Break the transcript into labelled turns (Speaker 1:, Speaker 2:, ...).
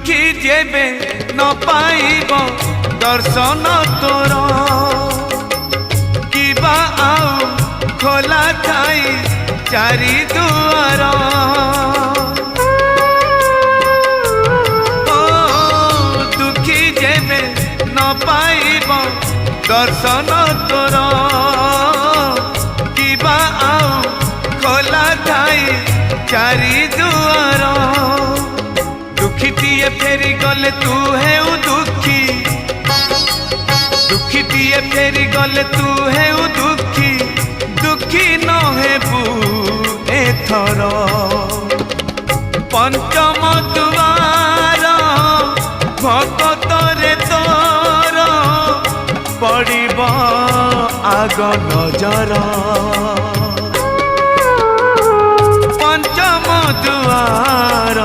Speaker 1: दुखी जेबे न पाइब दर्शन तोर किबा आउ खोला थाई चारि दुआर ओ दुखी जेबे न पाइब दर्शन तोर किबा आउ खोला थाई चारि दुआर दुखीटिए फेरी गले तू है दुखी दुखीटिए फेरी गले तू है दुखी दुखी न हेबू एथर पंचम दुआर भगत रे तोर पड़िब आग नजर पंचम दुआर